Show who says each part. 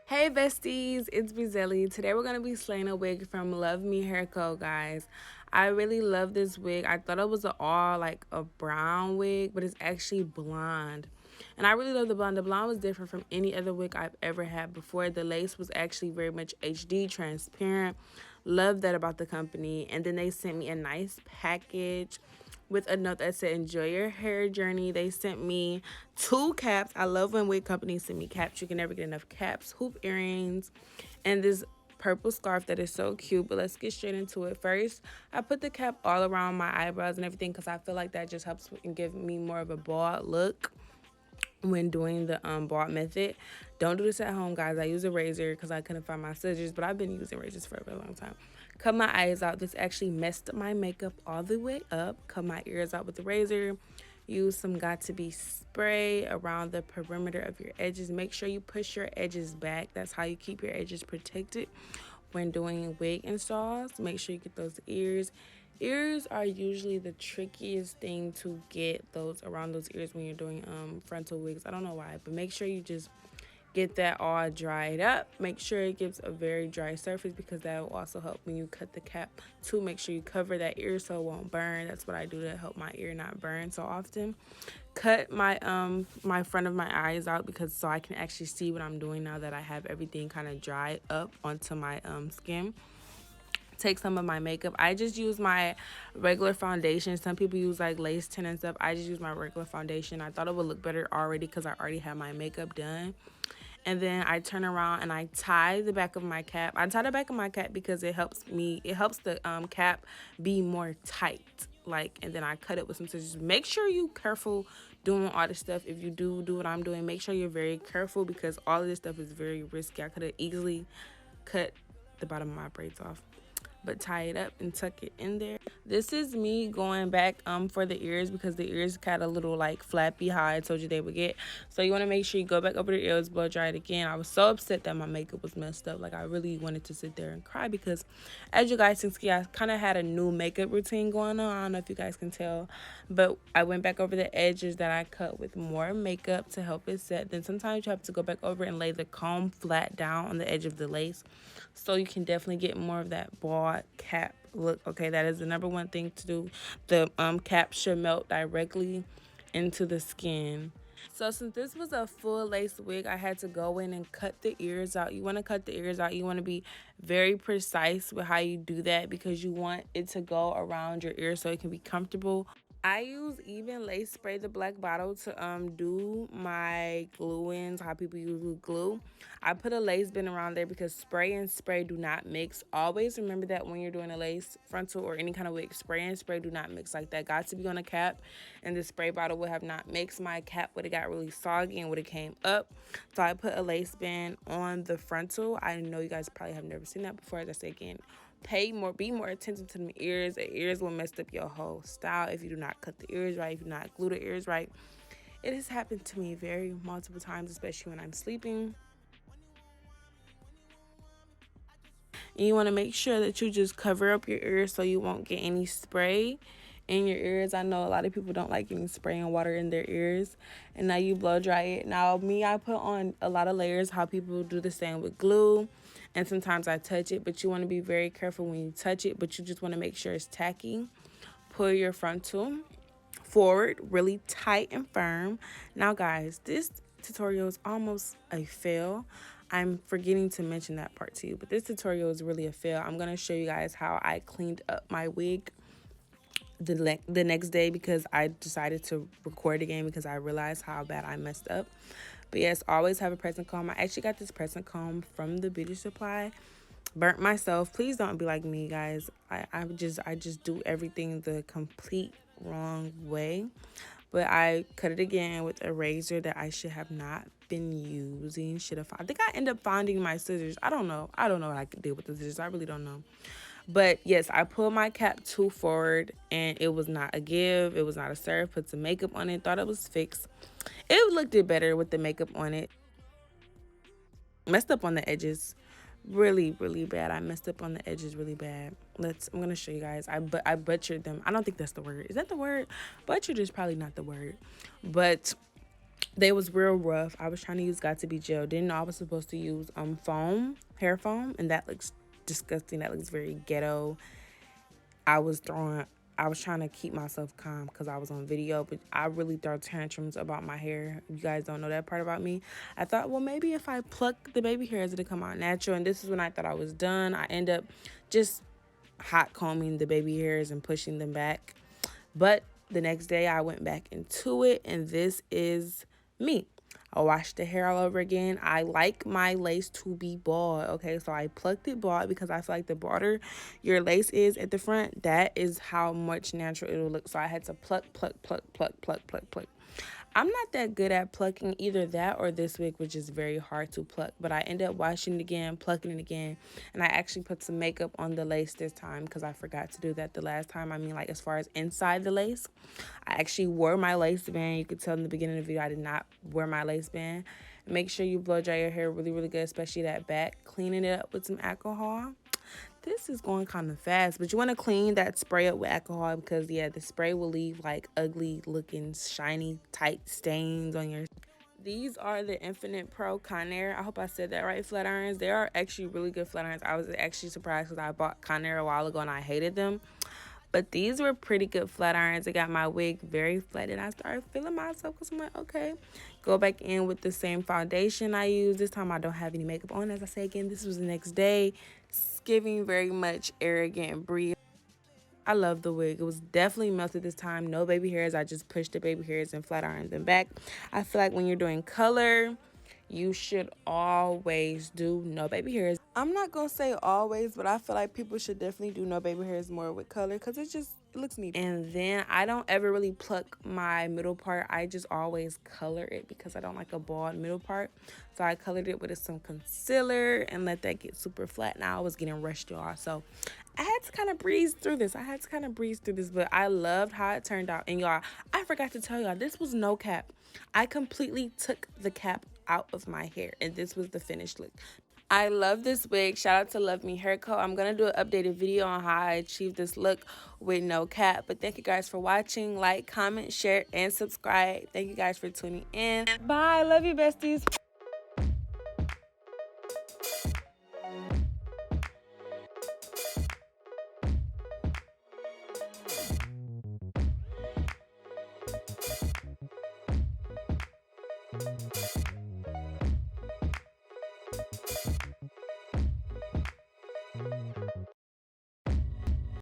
Speaker 1: Hey besties, it's Brezelly. Today we're gonna be slaying a wig from Luvme Hair Co. Guys, I really love this wig. I thought it was all like a brown wig, but it's actually blonde. And I really love the blonde. The blonde was different from any other wig I've ever had before. The lace was actually very much HD, transparent. Love that about the company. And then they sent me a nice package with a note that said enjoy your hair journey. They sent me 2 caps. I love when wig companies send me caps. You can never get enough caps, hoop earrings, and this purple scarf that is so cute. But let's get straight into it. First, I put the cap all around my eyebrows and everything because I feel like that just helps and give me more of a bald look when doing the bald method. Don't do this at home, guys. I use a razor because I couldn't find my scissors, but I've been using razors for a very long time. Cut my eyes out. This actually messed my makeup all the way up. Cut my ears out with the razor. Use some got to be spray around the perimeter of your edges. Make sure you push your edges back. That's how you keep your edges protected when doing wig installs. Make sure you get those ears. Ears are usually the trickiest thing to get those around those ears when you're doing frontal wigs. I don't know why, but make sure you just get that all dried up. Make sure it gives a very dry surface because that will also help when you cut the cap too. Make sure you cover that ear so it won't burn. That's what I do to help my ear not burn so often. Cut my front of my eyes out because so I can actually see what I'm doing now that I have everything kind of dried up onto my skin. Take some of my makeup. I just use my regular foundation. Some people use like lace tint and stuff. I just use my regular foundation. I thought it would look better already because I already have my makeup done. And then I turn around and I tie the back of my cap. I tie the back of my cap because it helps the cap be more tight. Like, and then I cut it with some scissors. Make sure you careful doing all this stuff. If you do what I'm doing, make sure you're very careful because all of this stuff is very risky. I could have easily cut the bottom of my braids off, but tie it up and tuck it in there. This is me going back for the ears because the ears got a little like flappy how I told you they would get. So you want to make sure you go back over the ears, blow dry it again. I was so upset that my makeup was messed up. Like I really wanted to sit there and cry because as you guys can see, I kind of had a new makeup routine going on. I don't know if you guys can tell, but I went back over the edges that I cut with more makeup to help it set. Then sometimes you have to go back over and lay the comb flat down on the edge of the lace so you can definitely get more of that bald cap look. Okay, that is the number one thing to do. The cap should melt directly into the skin. So since this was a full lace wig, I had to go in and cut the ears out. You want to cut the ears out. You want to be very precise with how you do that because you want it to go around your ear so it can be comfortable. I use even lace spray, the black bottle, to do my glue-ins, how people use glue. I put a lace bin around there because spray and spray do not mix. Always remember that when you're doing a lace frontal or any kind of wig, spray and spray do not mix like that. Got to be on a cap, and the spray bottle would have not mixed. My cap would have got really soggy and would have came up. So I put a lace bin on the frontal. I know you guys probably have never seen that before. As I say again, be more attentive to the ears. The ears will mess up your whole style if you do not cut the ears right, if you do not glue the ears right. It has happened to me very multiple times, especially when I'm sleeping. And you want to make sure that you just cover up your ears so you won't get any spray in your ears. I know a lot of people don't like getting spray and water in their ears. And now you blow dry it. Now me, I put on a lot of layers, how people do the same with glue. And sometimes I touch it, but you want to be very careful when you touch it, but you just want to make sure it's tacky. Pull your frontal forward really tight and firm. Now guys, this tutorial is almost a fail. I'm forgetting to mention that part to you, but this tutorial is really a fail. I'm going to show you guys how I cleaned up my wig the next day because I decided to record again because I realized how bad I messed up. But yes, always have a pressing comb. I actually got this pressing comb from the beauty supply. Burnt myself. Please don't be like me, guys. I just do everything the complete wrong way. But I cut it again with a razor that I should have not been using. I think I end up finding my scissors. I don't know what I could do with the scissors. I really don't know. But yes, I pulled my cap too forward and it was not a give. It was not a serve. Put some makeup on it. Thought it was fixed. It looked better with the makeup on it. Messed up on the edges. Really, really bad. I messed up on the edges really bad. I'm gonna show you guys. I butchered them. I don't think that's the word. Is that the word? Butchered is probably not the word. But They was real rough. I was trying to use Got to Be Gel. Didn't know I was supposed to use foam, hair foam, and that looks disgusting. That looks very ghetto. I was throwing I was trying to keep myself calm because I was on video, but I really throw tantrums about my hair. You guys don't know that part about me. I thought, well, maybe if I pluck the baby hairs, it'll come out natural. And this is when I thought I was done. I end up just hot combing the baby hairs and pushing them back. But the next day I went back into it, and this is me. I washed the hair all over again. I like my lace to be bald, okay? So I plucked it bald because I feel like the broader your lace is at the front, that is how much natural it'll look. So I had to pluck, pluck, pluck, pluck, pluck, pluck, pluck. I'm not that good at plucking either that or this wig, which is very hard to pluck. But I end up washing it again, plucking it again. And I actually put some makeup on the lace this time because I forgot to do that the last time. I mean, like as far as inside the lace, I actually wore my lace band. You could tell in the beginning of the video I did not wear my lace band. Make sure you blow dry your hair really, really good, especially that back. Cleaning it up with some alcohol. This is going kind of fast, but you want to clean that spray up with alcohol because, yeah, the spray will leave like ugly looking, shiny, tight stains on your. These are the Infinite Pro Conair. I hope I said that right, flat irons. They are actually really good flat irons. I was actually surprised because I bought Conair a while ago and I hated them. But these were pretty good flat irons. It got my wig very flat, and I started feeling myself because I'm like, okay. Go back in with the same foundation I used. This time I don't have any makeup on. As I say again, this was the next day. It's giving very much arrogant brie. I love the wig. It was definitely melted this time. No baby hairs. I just pushed the baby hairs and flat ironed them back. I feel like when you're doing color, you should always do no baby hairs. I'm not gonna say always, but I feel like people should definitely do no baby hairs more with color because it looks neat. And then I don't ever really pluck my middle part. I just always color it because I don't like a bald middle part. So I colored it with some concealer and let that get super flat. Now I was getting rushed, y'all, so I had to kind of breeze through this. But I loved how it turned out. And y'all, I forgot to tell y'all, this was no cap. I completely took the cap out of my hair, and this was the finished look. I love this wig. Shout out to Love Me Hair Co. I'm going to do an updated video on how I achieved this look with no cap. But thank you guys for watching. Like, comment, share, and subscribe. Thank you guys for tuning in. Bye. Love you, besties.